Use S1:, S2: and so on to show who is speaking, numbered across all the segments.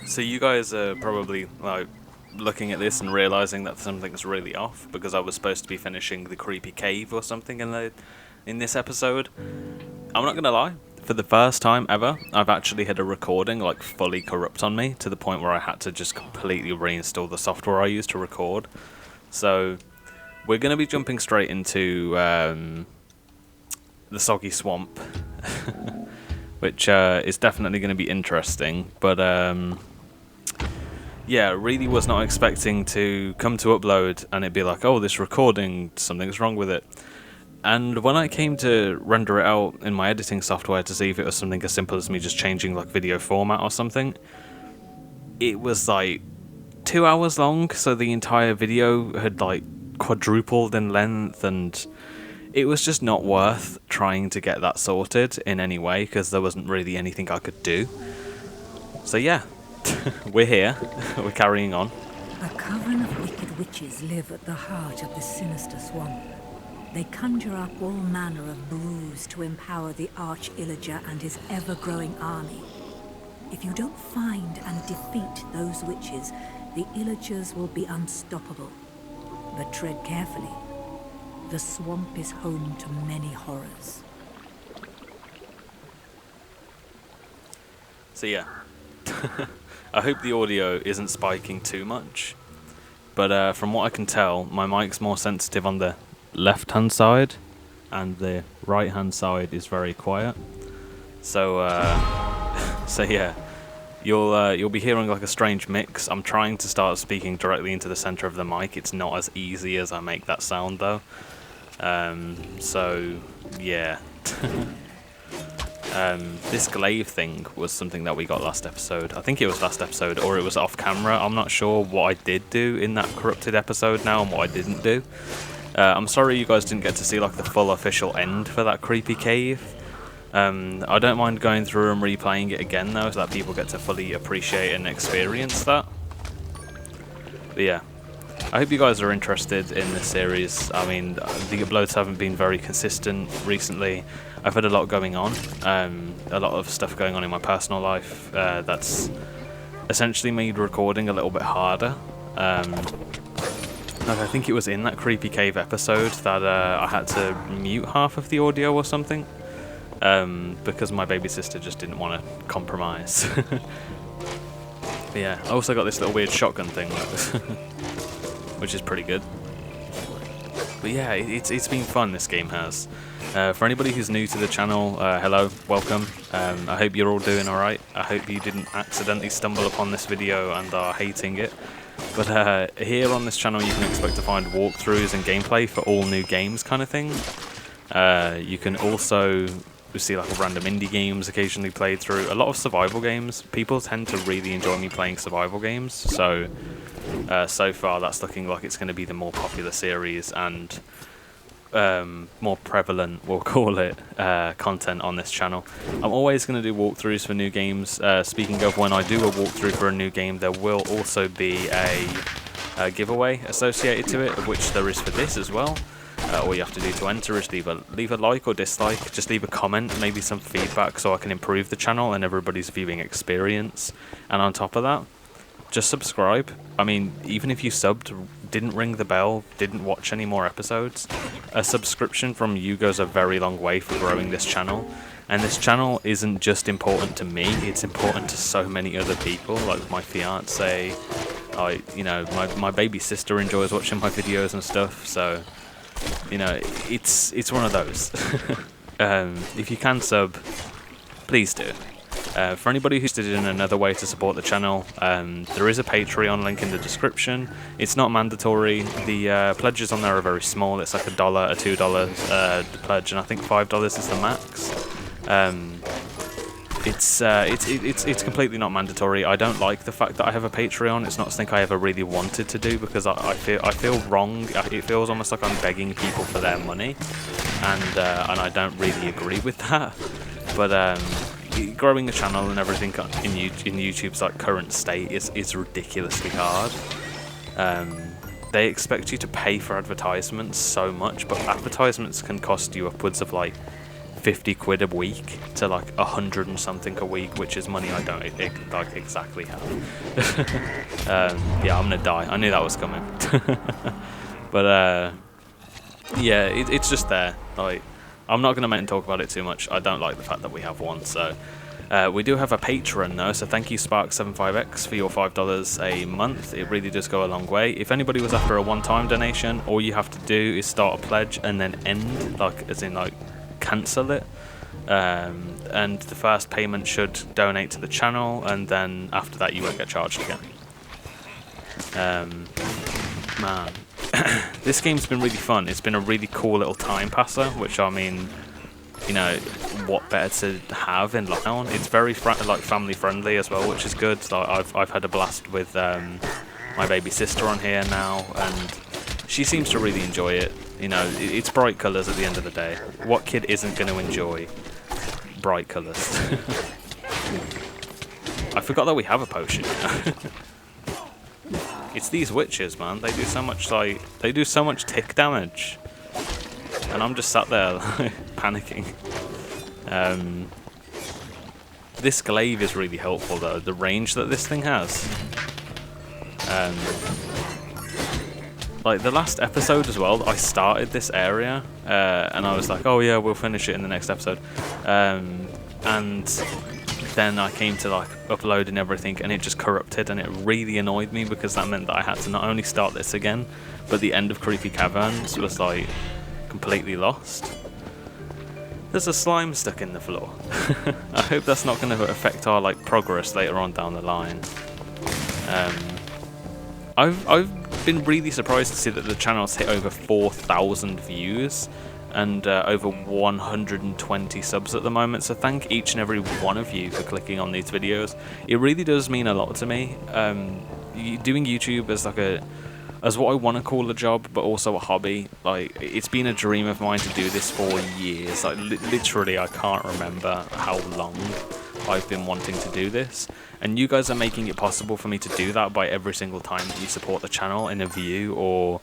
S1: So you guys are probably like looking at this and realizing that something's really off because I was supposed to be finishing the creepy cave or something in this episode. I'm not gonna lie. For the first time ever, I've actually had a recording like fully corrupt on me to the point where I had to just completely reinstall the software I used to record. So we're gonna be jumping straight into the Soggy Swamp, which is definitely going to be interesting. But yeah, really was not expecting to come to upload and it'd be like, oh, this recording, something's wrong with it. And when I came to render it out in my editing software to see if it was something as simple as me just changing like video format or something, it was like 2 hours long, so the entire video had like quadrupled in length, and it was just not worth trying to get that sorted in any way because there wasn't really anything I could do. So yeah, we're here, we're carrying on.
S2: A coven of wicked witches live at the heart of the sinister swamp. They conjure up all manner of brews to empower the Arch-Illager and his ever-growing army. If you don't find and defeat those witches, the Illagers will be unstoppable. But tread carefully. The swamp is home to many horrors.
S1: So yeah, I hope the audio isn't spiking too much, but from what I can tell, my mic's more sensitive on the left-hand side, and the right-hand side is very quiet. So, so yeah, you'll be hearing like a strange mix. I'm trying to start speaking directly into the center of the mic. It's not as easy as I make that sound though. So yeah. This glaive thing was something that we got last episode. I think it was last episode, or it was off camera. I'm not sure what I did do in that corrupted episode now and what I didn't do. I'm sorry you guys didn't get to see like the full official end for that creepy cave. I don't mind going through and replaying it again though, so that people get to fully appreciate and experience that. But yeah, I hope you guys are interested in this series. I mean, the uploads haven't been very consistent recently. I've had a lot going on, a lot of stuff going on in my personal life that's essentially made recording a little bit harder. Like I think it was in that creepy cave episode that I had to mute half of the audio or something, because my baby sister just didn't want to compromise. But yeah, I also got this little weird shotgun thing, which is pretty good. But yeah, it's been fun, this game has. For anybody who's new to the channel, hello, welcome. I hope you're all doing alright. I hope you didn't accidentally stumble upon this video and are hating it. But here on this channel you can expect to find walkthroughs and gameplay for all new games kind of thing. You can also see like random indie games occasionally played through. A lot of survival games. People tend to really enjoy me playing survival games, so so far that's looking like it's going to be the more popular series and more prevalent, we'll call it, content on this channel. I'm always going to do walkthroughs for new games. Speaking of, when I do a walkthrough for a new game, there will also be a giveaway associated to it, of which there is for this as well. All you have to do to enter is leave a like or dislike, just leave a comment, maybe some feedback so I can improve the channel and everybody's viewing experience. And on top of that, just subscribe. I mean, even if you subbed, didn't ring the bell, didn't watch any more episodes, a subscription from you goes a very long way for growing this channel. And this channel isn't just important to me, it's important to so many other people, like my fiance, my baby sister enjoys watching my videos and stuff, so, you know, it's one of those. If you can sub, please do. For anybody who's interested in another way to support the channel, there is a Patreon link in the description. It's not mandatory. The pledges on there are very small. It's like $1, a $2 pledge, and I think $5 is the max. It's completely not mandatory. I don't like the fact that I have a Patreon. It's not something I ever really wanted to do because I feel wrong. It feels almost like I'm begging people for their money, and I don't really agree with that. But growing a channel and everything in YouTube's like current state is ridiculously hard. They expect you to pay for advertisements so much, but advertisements can cost you upwards of like 50 quid a week to like 100 and something a week, which is money I don't like exactly have. Yeah, I'm gonna die. I knew that was coming. But yeah, it's just there. Like, I'm not gonna make and talk about it too much. I don't like the fact that we have one. So we do have a patron though, so thank you Spark75X for your $5 a month. It really does go a long way. If anybody was after a one-time donation, all you have to do is start a pledge and then end, like as in like cancel it. And the first payment should donate to the channel, and then after that you won't get charged again. Man, this game's been really fun. It's been a really cool little time passer, which I mean, you know, what better to have in lockdown? It's very like family friendly as well, which is good. So I've had a blast with my baby sister on here now, and she seems to really enjoy it. You know, it's bright colours at the end of the day. What kid isn't going to enjoy bright colours? I forgot that we have a potion. It's these witches, man. They do so much tick damage, and I'm just sat there panicking. This glaive is really helpful though. The range that this thing has. Like the last episode as well, I started this area, and I was like, oh yeah, we'll finish it in the next episode. And then I came to like upload and everything, and it just corrupted, and it really annoyed me because that meant that I had to not only start this again, but the end of Creepy Caverns was like completely lost. There's a slime stuck in the floor. I hope that's not going to affect our like progress later on down the line. I've been really surprised to see that the channel's hit over 4,000 views and over 120 subs at the moment, so thank each and every one of you for clicking on these videos. It really does mean a lot to me. Doing YouTube as what I want to call a job, but also a hobby. Like, it's been a dream of mine to do this for years. Like, literally, I can't remember how long I've been wanting to do this, and you guys are making it possible for me to do that by every single time that you support the channel in a view, or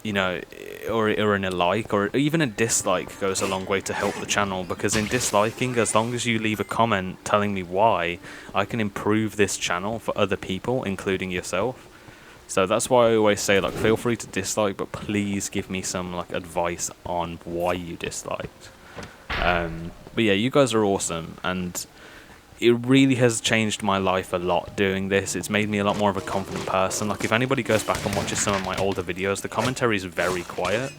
S1: you know, or in a like, or even a dislike goes a long way to help the channel, because in disliking, as long as you leave a comment telling me why, I can improve this channel for other people, including yourself. So that's why I always say, like, feel free to dislike, but please give me some like advice on why you disliked. But yeah, you guys are awesome, and it really has changed my life a lot doing this. It's made me a lot more of a confident person. Like, if anybody goes back and watches some of my older videos, the commentary is very quiet.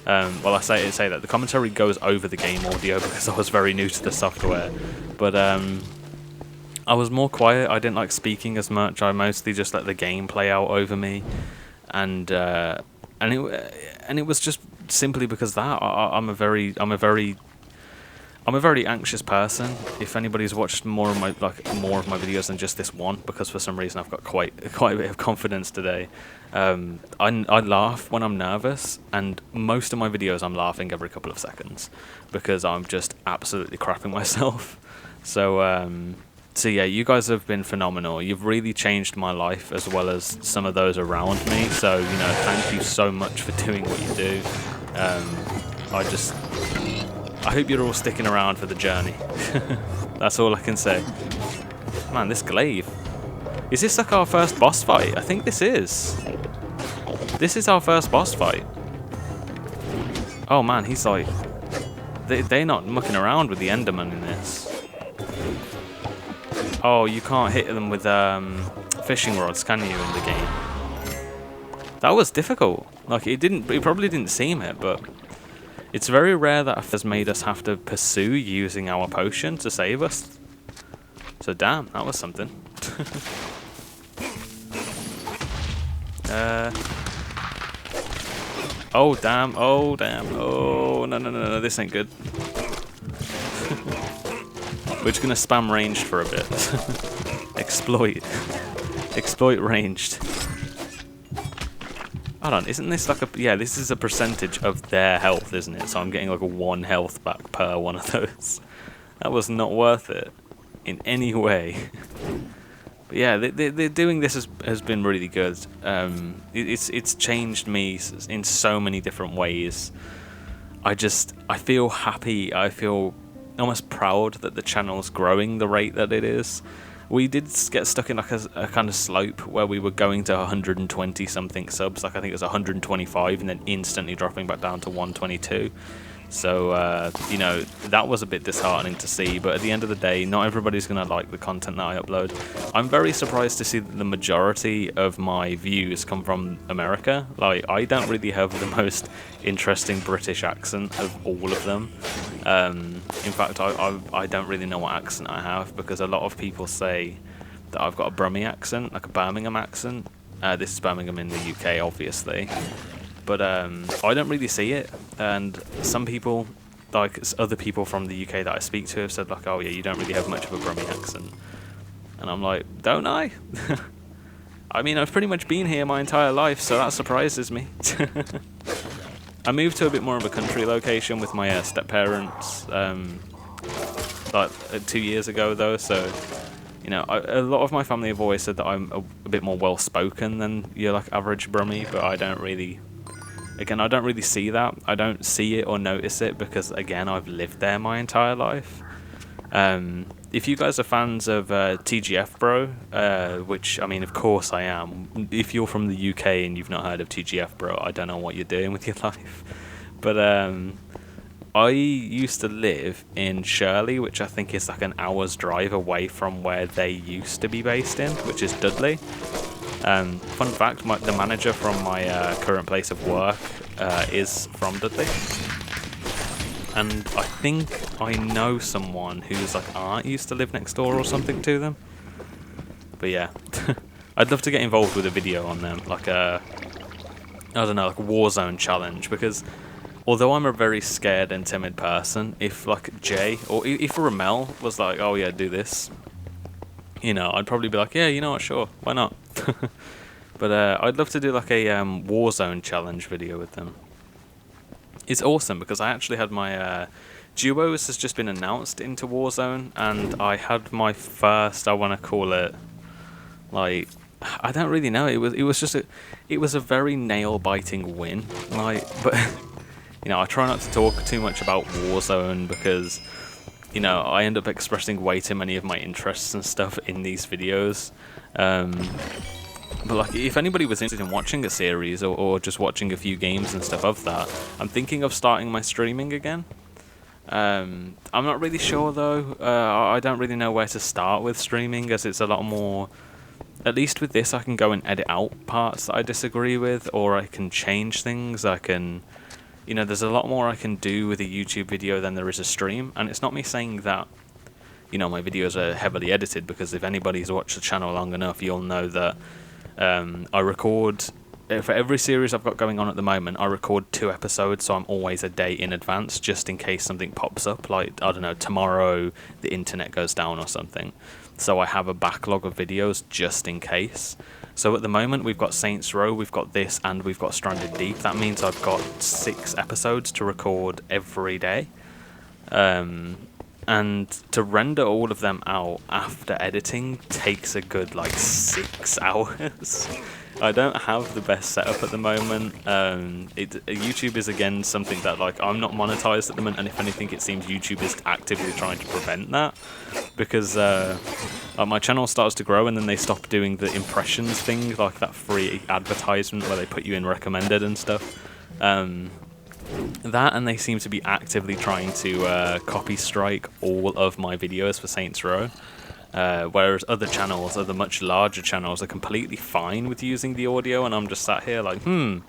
S1: Well, I say that the commentary goes over the game audio because I was very new to the software. But I was more quiet. I didn't like speaking as much. I mostly just let the game play out over me, and it was just simply because that I'm a very anxious person. If anybody's watched more of my videos than just this one, because for some reason I've got quite a bit of confidence today. I laugh when I'm nervous, and most of my videos I'm laughing every couple of seconds because I'm just absolutely crapping myself. So yeah, you guys have been phenomenal. You've really changed my life as well as some of those around me. So, you know, thank you so much for doing what you do. I hope you're all sticking around for the journey. That's all I can say. Man, this glaive. Is this like our first boss fight? I think this is. This is our first boss fight. Oh man, he's like... They're not mucking around with the Enderman in this. Oh, you can't hit them with fishing rods, can you, in the game? That was difficult. Like, it probably didn't seem it, but... It's very rare that has made us have to pursue using our potion to save us. So damn, that was something. Oh damn, oh damn, oh no, this ain't good. We're just gonna spam ranged for a bit. Exploit ranged. Hold on, isn't this like a... Yeah, this is a percentage of their health, isn't it? So I'm getting like a 1 health back per one of those. That was not worth it in any way. But yeah, they're doing this has been really good. It's changed me in so many different ways. I feel happy. I feel almost proud that the channel's growing the rate that it is. We did get stuck in like a kind of slope where we were going to 120 something subs, like I think it was 125, and then instantly dropping back down to 122. So, you know, that was a bit disheartening to see, but at the end of the day, not everybody's going to like the content that I upload. I'm very surprised to see that the majority of my views come from America. Like, I don't really have the most interesting British accent of all of them. In fact, I don't really know what accent I have, because a lot of people say that I've got a Brummie accent, like a Birmingham accent. This is Birmingham in the UK, obviously. But I don't really see it, and some people, like other people from the UK that I speak to, have said like, oh yeah, you don't really have much of a Brummie accent. And I'm like, don't I? I mean, I've pretty much been here my entire life, so that surprises me. I moved to a bit more of a country location with my step-parents like 2 years ago though, so you know, a lot of my family have always said that I'm a bit more well-spoken than your like average Brummie, but I don't really... Again, I don't really see that. I don't see it or notice it because, again, I've lived there my entire life. If you guys are fans of TGF Bro, which, I mean, of course I am. If you're from the UK and you've not heard of TGF Bro, I don't know what you're doing with your life. But I used to live in Shirley, which I think is like an hour's drive away from where they used to be based in, which is Dudley. Fun fact, the manager from my current place of work is from Dudley. And I think I know someone whose like aunt used to live next door or something to them. But yeah, I'd love to get involved with a video on them, like I don't know, like a Warzone challenge, because although I'm a very scared and timid person, if like Jay, or if Ramel was like, oh yeah, do this, you know, I'd probably be like, yeah, you know what, sure, why not? But I'd love to do like a Warzone challenge video with them. It's awesome because I actually had my duos has just been announced into Warzone, and I had my first, I want to call it, like, I don't really know, it was just it was a very nail biting win, like, but you know, I try not to talk too much about Warzone because, you know, I end up expressing way too many of my interests and stuff in these videos. But like, if anybody was interested in watching a series or just watching a few games and stuff of that, I'm thinking of starting my streaming again. I'm not really sure though. I don't really know where to start with streaming, as it's a lot more... At least with this, I can go and edit out parts that I disagree with, or I can change things. I can... You know, there's a lot more I can do with a YouTube video than there is a stream, and it's not me saying that, you know, my videos are heavily edited, because if anybody's watched the channel long enough, you'll know that I record, for every series I've got going on at the moment, I record 2 episodes, so I'm always a day in advance, just in case something pops up, like, I don't know, tomorrow the internet goes down or something. So I have a backlog of videos just in case. So at the moment we've got Saints Row, we've got this, and we've got Stranded Deep. That means I've got 6 episodes to record every day. And to render all of them out after editing takes a good like 6 hours. I don't have the best setup at the moment. YouTube is again something that like I'm not monetized at the moment, and if anything it seems YouTube is actively trying to prevent that, because my channel starts to grow and then they stop doing the impressions thing, like that free advertisement where they put you in recommended and stuff. That, and they seem to be actively trying to copy strike all of my videos for Saints Row. Whereas other channels, other much larger channels, are completely fine with using the audio, and I'm just sat here like, you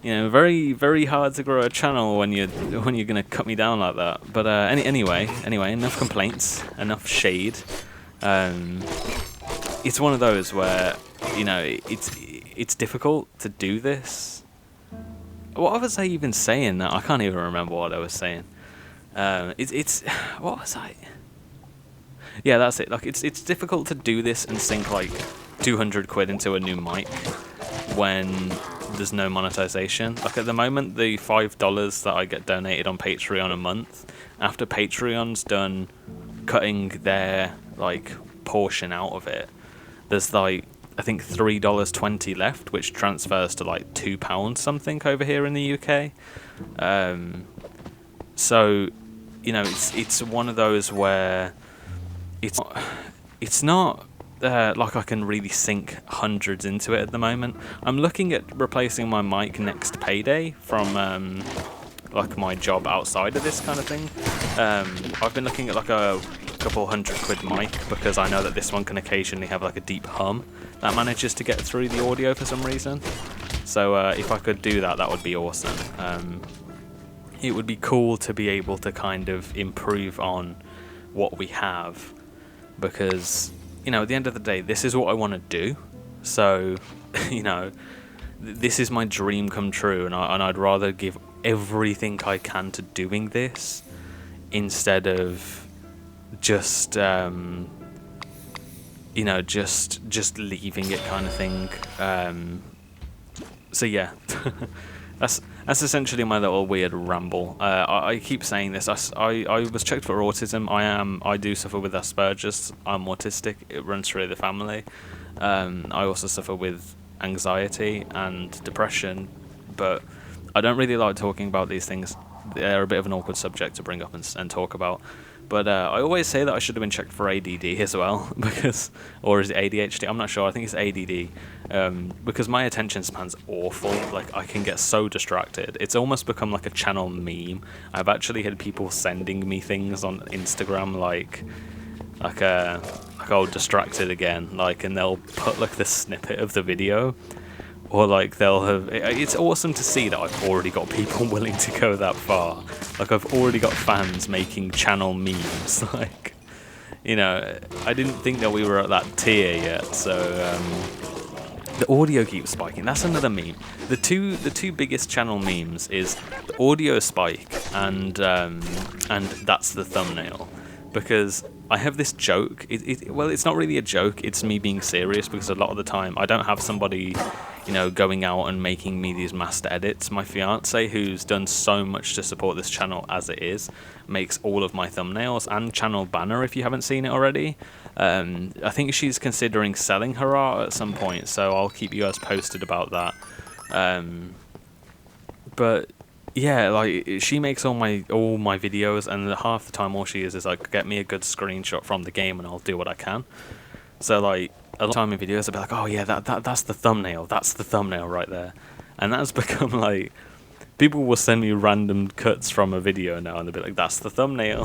S1: know, very, very hard to grow a channel when you're gonna cut me down like that. But anyway, enough complaints, enough shade. It's one of those where, you know, it's difficult to do this. What was I even saying now? I can't even remember what I was saying. It's what was I? Yeah, that's it. Like, it's difficult to do this and sink like 200 quid into a new mic when there's no monetization. Like at the moment, the $5 that I get donated on Patreon a month, after Patreon's done cutting their like portion out of it, there's like, I think $3.20 left, which transfers to like £2 something over here in the UK. So you know, it's one of those where it's not like I can really sink hundreds into it at the moment. I'm looking at replacing my mic next payday from like my job outside of this kind of thing. I've been looking at like a couple £100 mic because I know that this one can occasionally have like a deep hum that manages to get through the audio for some reason. So if I could do that, that would be awesome. It would be cool to be able to kind of improve on what we have, because, you know, at the end of the day, this is what I want to do. So, you know, this is my dream come true, and I'd rather give everything I can to doing this instead of just you know, just leaving it kind of thing. So yeah, that's essentially my little weird ramble. I keep saying this. I was checked for autism. I do suffer with Asperger's. I'm autistic. It runs through the family. I also suffer with anxiety and depression, but I don't really like talking about these things. They're a bit of an awkward subject to bring up and talk about. But I always say that I should have been checked for ADD as well, because, or is it ADHD? I'm not sure. I think it's ADD, because my attention span's awful. Like, I can get so distracted. It's almost become like a channel meme. I've actually had people sending me things on Instagram like oh, distracted again, like, and they'll put like the snippet of the video. Or like they'll have. It's awesome to see that I've already got people willing to go that far. Like, I've already got fans making channel memes. Like, you know, I didn't think that we were at that tier yet. So the audio keeps spiking. That's another meme. The two biggest channel memes is the audio spike and that's the thumbnail. Because I have this joke. Well, it's not really a joke. It's me being serious, because a lot of the time I don't have somebody, you know, going out and making me these master edits. My fiance, who's done so much to support this channel as it is, makes all of my thumbnails and channel banner, if you haven't seen it already. I think she's considering selling her art at some point, so I'll keep you guys posted about that. But yeah, like, she makes all my videos, and half the time all she is like, get me a good screenshot from the game and I'll do what I can. So like, a lot of time in videos I'll be like, oh yeah, that's the thumbnail right there. And that's become like, people will send me random cuts from a video now and they'll be like, that's the thumbnail.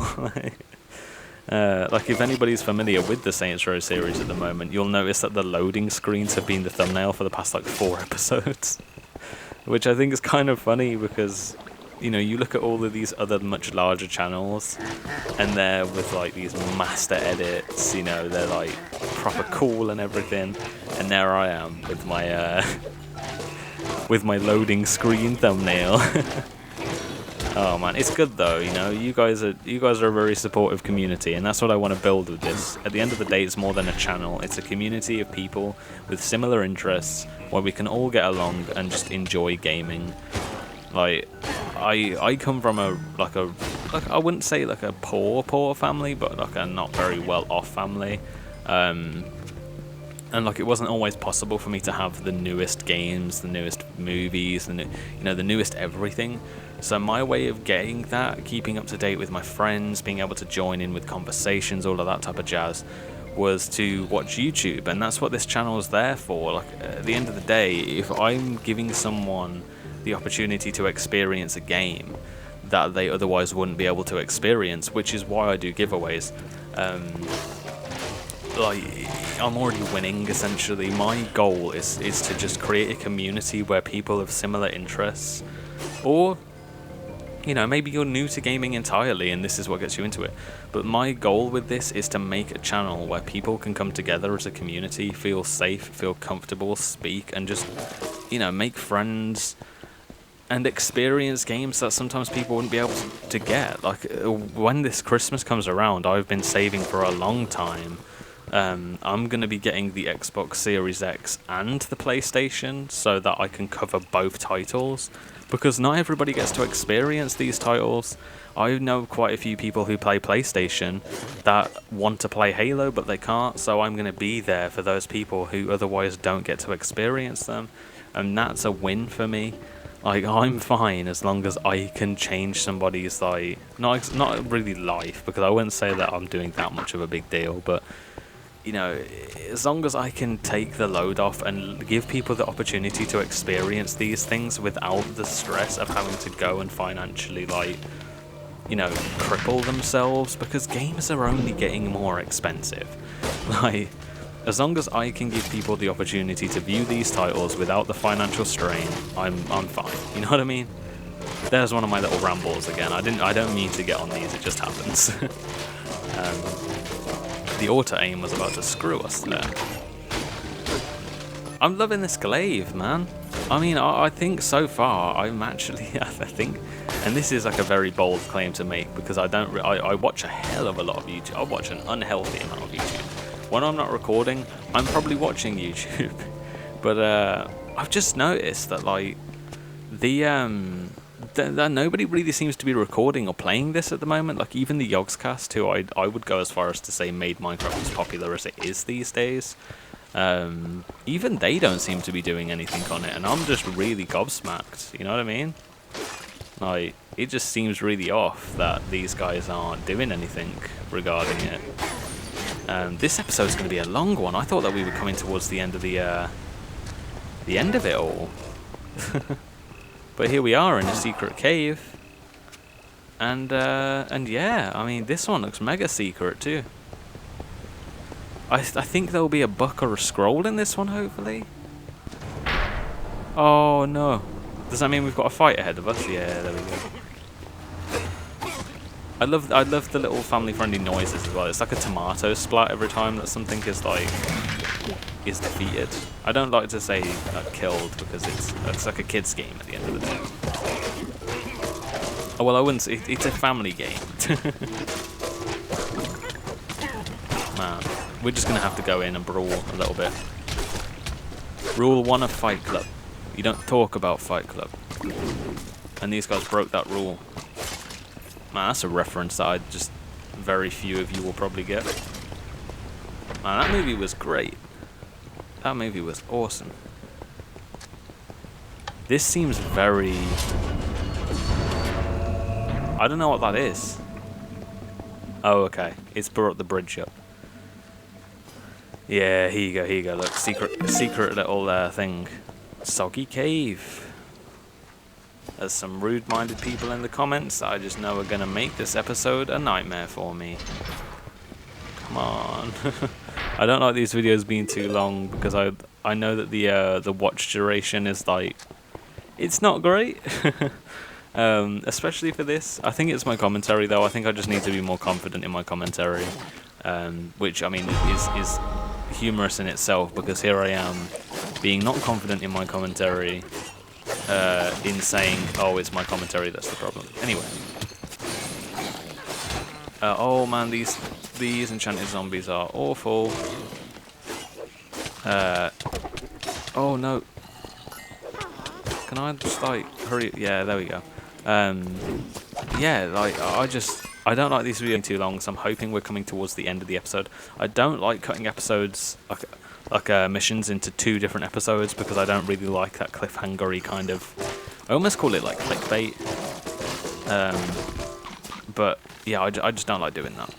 S1: Like, if anybody's familiar with the Saints Row series at the moment, you'll notice that the loading screens have been the thumbnail for the past like 4 episodes. Which I think is kind of funny, because, you know, you look at all of these other much larger channels and they're with like these master edits, you know, they're like proper cool and everything, and there I am with my loading screen thumbnail. Oh man, it's good though, you know. You guys are a very supportive community, and that's what I want to build with this. At the end of the day, it's more than a channel. It's a community of people with similar interests where we can all get along and just enjoy gaming. Like, I come from a I wouldn't say like a poor family, but like a not very well off family. And like, it wasn't always possible for me to have the newest games, the newest movies, the newest everything. So my way of getting that, keeping up to date with my friends, being able to join in with conversations, all of that type of jazz, was to watch YouTube. And that's what this channel is there for. Like, at the end of the day, if I'm giving someone the opportunity to experience a game that they otherwise wouldn't be able to experience, which is why I do giveaways, like, I'm already winning, essentially. My goal is to just create a community where people have similar interests, or, you know, maybe you're new to gaming entirely and this is what gets you into it. But my goal with this is to make a channel where people can come together as a community, feel safe, feel comfortable, speak, and just, you know, make friends and experience games that sometimes people wouldn't be able to get. Like, when this Christmas comes around, I've been saving for a long time. I'm going to be getting the Xbox Series X and the PlayStation so that I can cover both titles, because not everybody gets to experience these titles. I know quite a few people who play PlayStation that want to play Halo but they can't, so I'm going to be there for those people who otherwise don't get to experience them, and that's a win for me. Like, I'm fine as long as I can change somebody's, like, not really life, because I wouldn't say that I'm doing that much of a big deal, but, you know, as long as I can take the load off and give people the opportunity to experience these things without the stress of having to go and financially, like, you know, cripple themselves, because games are only getting more expensive. Like, as long as I can give people the opportunity to view these titles without the financial strain, I'm fine. You know what I mean? There's one of my little rambles again. I don't mean to get on these, it just happens. The auto aim was about to screw us there. I'm loving this glaive, man. I mean, I think so far I'm actually, I think, and this is like a very bold claim to make, because I watch a hell of a lot of YouTube. I watch an unhealthy amount of YouTube. When I'm not recording, I'm probably watching YouTube. But I've just noticed that, like, that nobody really seems to be recording or playing this at the moment. Like, even the Yogscast, who I would go as far as to say made Minecraft as popular as it is these days, even they don't seem to be doing anything on it, and I'm just really gobsmacked. You know what I mean? Like, it just seems really off that these guys aren't doing anything regarding it. This episode's going to be a long one. I thought that we were coming towards the end of the end of it all. But here we are in a secret cave. And yeah, I mean, this one looks mega secret too. I think there'll be a book or a scroll in this one, hopefully. Oh no. Does that mean we've got a fight ahead of us? Yeah, there we go. I love the little family-friendly noises as well. It's like a tomato splat every time that something is defeated. I don't like to say killed, because it's like a kid's game at the end of the day. Oh well, I wouldn't say it's a family game. Man, we're just gonna have to go in and brawl a little bit. Rule 1 of Fight Club: you don't talk about Fight Club. And these guys broke that rule. Man, that's a reference that very few of you will probably get. Man, that movie was great. That movie was awesome. This seems very... I don't know what that is. Oh, okay. It's brought the bridge up. Yeah, here you go. Look, secret little thing. Soggy Cave. There's some rude-minded people in the comments that I just know are going to make this episode a nightmare for me. Come on. I don't like these videos being too long, because I know that the watch duration is, like, it's not great. Especially for this. I think it's my commentary, though. I think I just need to be more confident in my commentary. Which, I mean, is humorous in itself, because here I am being not confident in my commentary, in saying, oh, it's my commentary that's the problem. Anyway. Oh man, these enchanted zombies are awful. Oh no. Can I just, like, hurry? Yeah, there we go. Yeah, like, I don't like these videos too long, so I'm hoping we're coming towards the end of the episode. I don't like cutting episodes, like missions into 2 different episodes, because I don't really like that cliffhanger-y kind of... I almost call it like clickbait. But yeah, I just don't like doing that.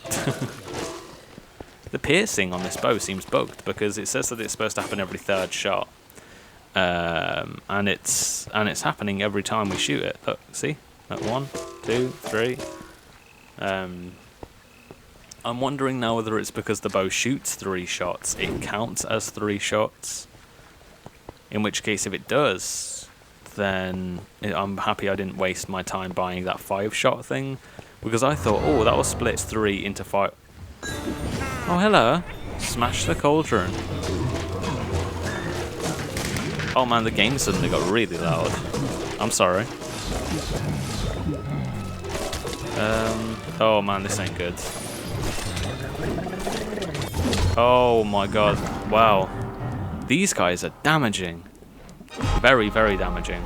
S1: The piercing on this bow seems bugged, because it says that it's supposed to happen every 3rd shot. And it's happening every time we shoot it. Look, see? Look, 1, 2, 3. I'm wondering now whether it's because the bow shoots 3 shots, it counts as 3 shots. In which case, if it does, then I'm happy I didn't waste my time buying that 5-shot thing, because I thought, oh, that will split 3 into 5. Oh, hello. Smash the cauldron. Oh man, the game suddenly got really loud. I'm sorry. Oh man, this ain't good. Oh my god, wow. These guys are damaging. Very, very damaging.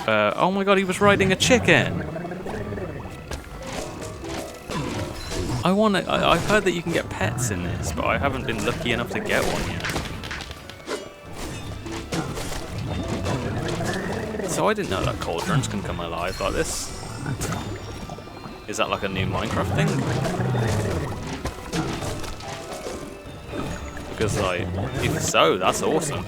S1: Oh my god, he was riding a chicken! I've heard that you can get pets in this, but I haven't been lucky enough to get one yet. So I didn't know that cauldrons can come alive like this. Is that like a new Minecraft thing? Because like, if so, that's awesome.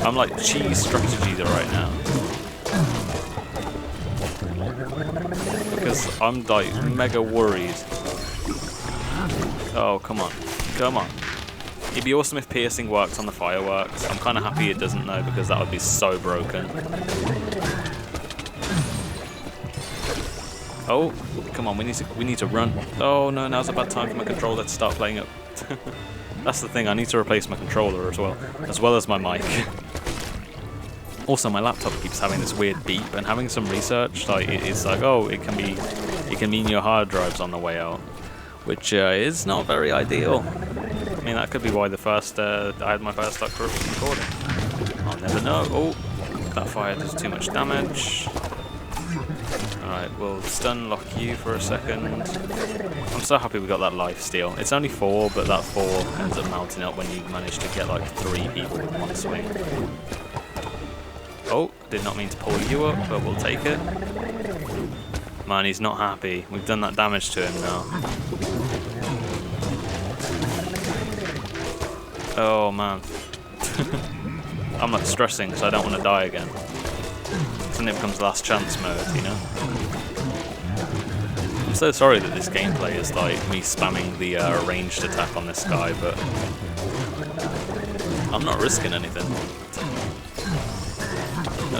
S1: I'm like cheese strategies right now. Because I'm like mega worried. Oh, come on. Come on. It'd be awesome if piercing worked on the fireworks. I'm kind of happy it doesn't though, because that would be so broken. Oh, come on, we need to run. Oh no, now's a bad time for my controller to start playing up. That's the thing, I need to replace my controller as well as my mic. Also, my laptop keeps having this weird beep, and having some research, like it's like, oh, it can mean your hard drive's on the way out, which is not very ideal. I mean, that could be why I had my first like recording. I'll never know. Oh, that fire does too much damage. Alright, we'll stun lock you for a second. I'm so happy we got that life steal. It's only 4, but that 4 ends up mounting up when you manage to get like 3 people in one swing. Oh, did not mean to pull you up, but we'll take it. Man, he's not happy. We've done that damage to him now. Oh man. I'm like stressing because I don't want to die again. Then it becomes last chance mode, you know? I'm so sorry that this gameplay is like me spamming the ranged attack on this guy, but I'm not risking anything.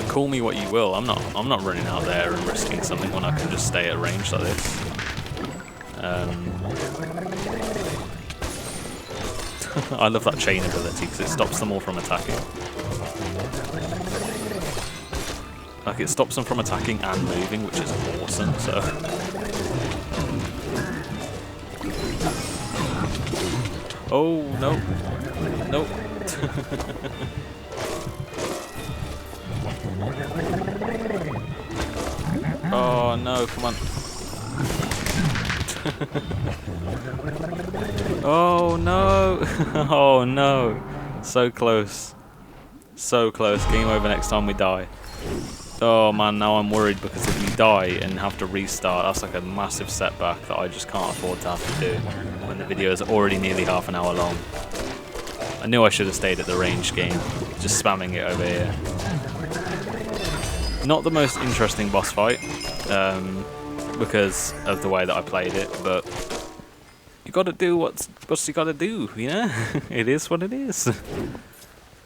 S1: Call me what you will. I'm not running out there and risking something when I can just stay at range like this. I love that chain ability because it stops them all from attacking. Like, it stops them from attacking and moving, which is awesome, so... Oh, no. Nope. Oh, no, come on. Oh, no. Oh, no. So close. So close. Game over next time we die. Oh man, now I'm worried because if we die and have to restart, that's like a massive setback that I just can't afford to have to do when the video is already nearly half an hour long. I knew I should have stayed at the range game, just spamming it over here. Not the most interesting boss fight, because of the way that I played it, but you gotta do what's you gotta do, you know? It is what it is.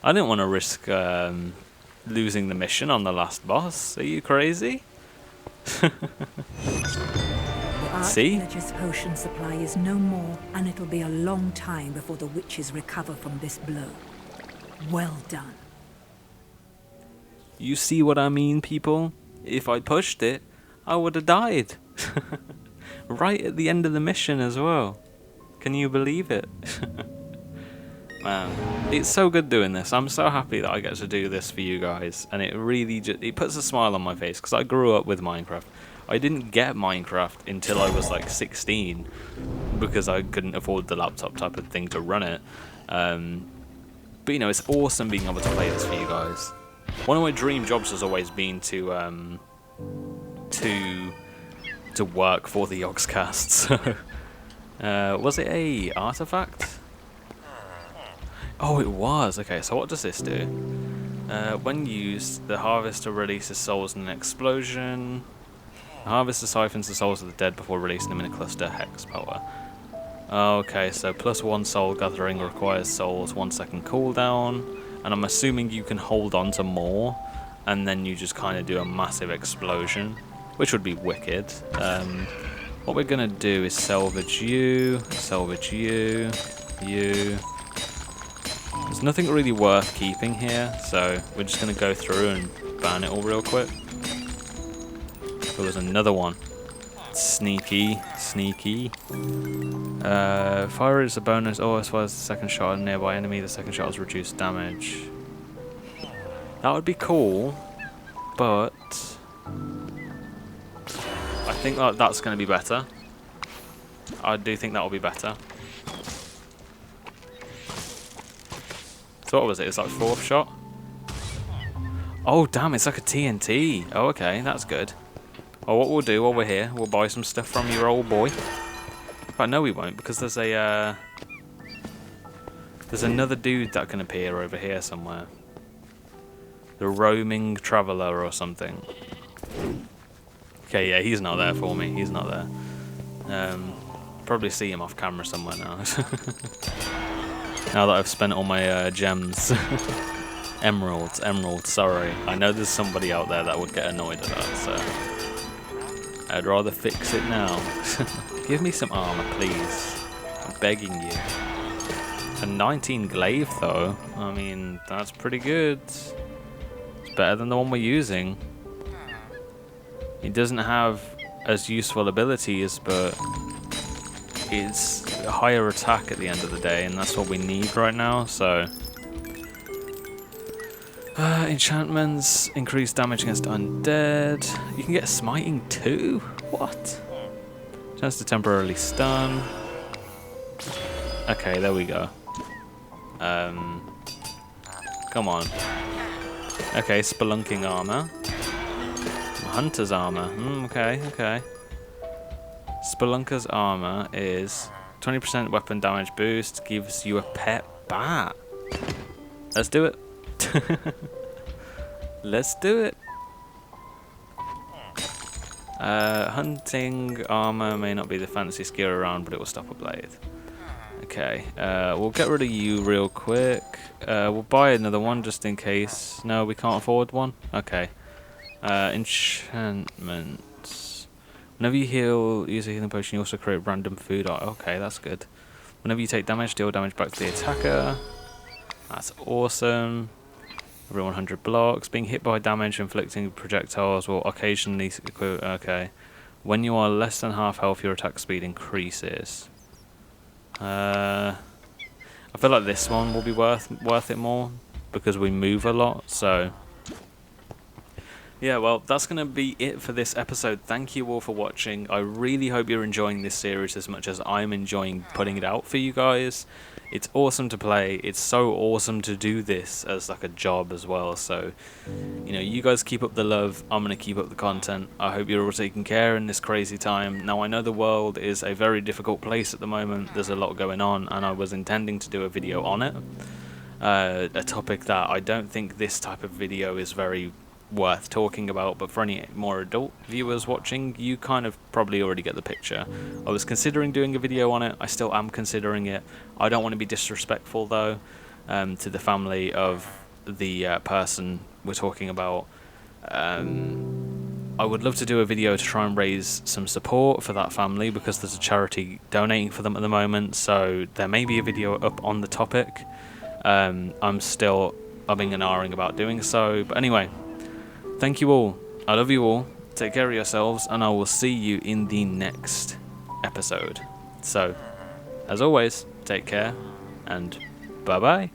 S1: I didn't want to risk losing the mission on the last boss. Are you crazy? See?
S2: The potion supply is no more, and it'll be a long time before the witches recover from this blow. Well done.
S1: You see what I mean, people? If I pushed it, I would have died. Right at the end of the mission as well. Can you believe it? Man, it's so good doing this. I'm so happy that I get to do this for you guys, and it really it puts a smile on my face because I grew up with Minecraft. I didn't get Minecraft until I was like 16 because I couldn't afford the laptop type of thing to run it. But you know, it's awesome being able to play this for you guys. One of my dream jobs has always been to work for the Yogscast. So, was it a artifact? Oh, it was. Okay, so what does this do? When used, the harvester releases souls in an explosion. The harvester siphons the souls of the dead before releasing them in a cluster hex power. Okay, so +1 soul gathering requires souls, 1 second cooldown. And I'm assuming you can hold on to more, and then you just kind of do a massive explosion, which would be wicked. What we're going to do is salvage you, you. There's nothing really worth keeping here, so we're just going to go through and burn it all real quick. There was another one. Sneaky. Fire is a bonus. Oh, as far as the second shot of a nearby enemy, the second shot has reduced damage. That would be cool, but I think that's going to be better. I do think that will be better. So what was it? It's like 4th shot? Oh, damn, it's like a TNT. Oh, okay, that's good. Well, what we'll do while we're here, we'll buy some stuff from your old boy. But no, we won't, because there's a, there's another dude that can appear over here somewhere. The roaming traveller or something. Okay, yeah, he's not there for me. He's not there. Probably see him off camera somewhere now. Now that I've spent all my gems. Emeralds, sorry. I know there's somebody out there that would get annoyed at that, so I'd rather fix it now. Give me some armor, please. I'm begging you. A 19 glaive, though. I mean, that's pretty good. It's better than the one we're using. It doesn't have as useful abilities, but it's a higher attack at the end of the day, and that's what we need right now, so... enchantments, increased damage against undead. You can get smiting too? What? Chance to temporarily stun. Okay, there we go. Come on. Okay, spelunking armor. Hunter's armor. Okay. Spelunker's armor is 20% weapon damage boost, gives you a pet bat. Let's do it. Let's do it. Hunting armor may not be the fanciest gear around, but it will stop a blade. Okay, we'll get rid of you real quick. We'll buy another one just in case. No, we can't afford one? Okay. Enchantments. Whenever you heal, use a healing potion, you also create random food. Okay, that's good. Whenever you take damage, deal damage back to the attacker. That's awesome. Every 100 blocks. Being hit by damage inflicting projectiles will occasionally... Okay. When you are less than half health, your attack speed increases. I feel like this one will be worth it more because we move a lot, so... Yeah, well, that's going to be it for this episode. Thank you all for watching. I really hope you're enjoying this series as much as I'm enjoying putting it out for you guys. It's awesome to play. It's so awesome to do this as like a job as well. So, you know, you guys keep up the love. I'm going to keep up the content. I hope you're all taking care in this crazy time. Now, I know the world is a very difficult place at the moment. There's a lot going on, and I was intending to do a video on it. A topic that I don't think this type of video is very worth talking about, but for any more adult viewers watching, you kind of probably already get the picture. I was considering doing a video on it. I still am considering it. I don't want to be disrespectful though to the family of the person we're talking about. I would love to do a video to try and raise some support for that family because there's a charity donating for them at the moment, so there may be a video up on the topic. I'm still umming and ahhing about doing so, but anyway, thank you all. I love you all. Take care of yourselves, and I will see you in the next episode. So, as always, take care, and bye-bye.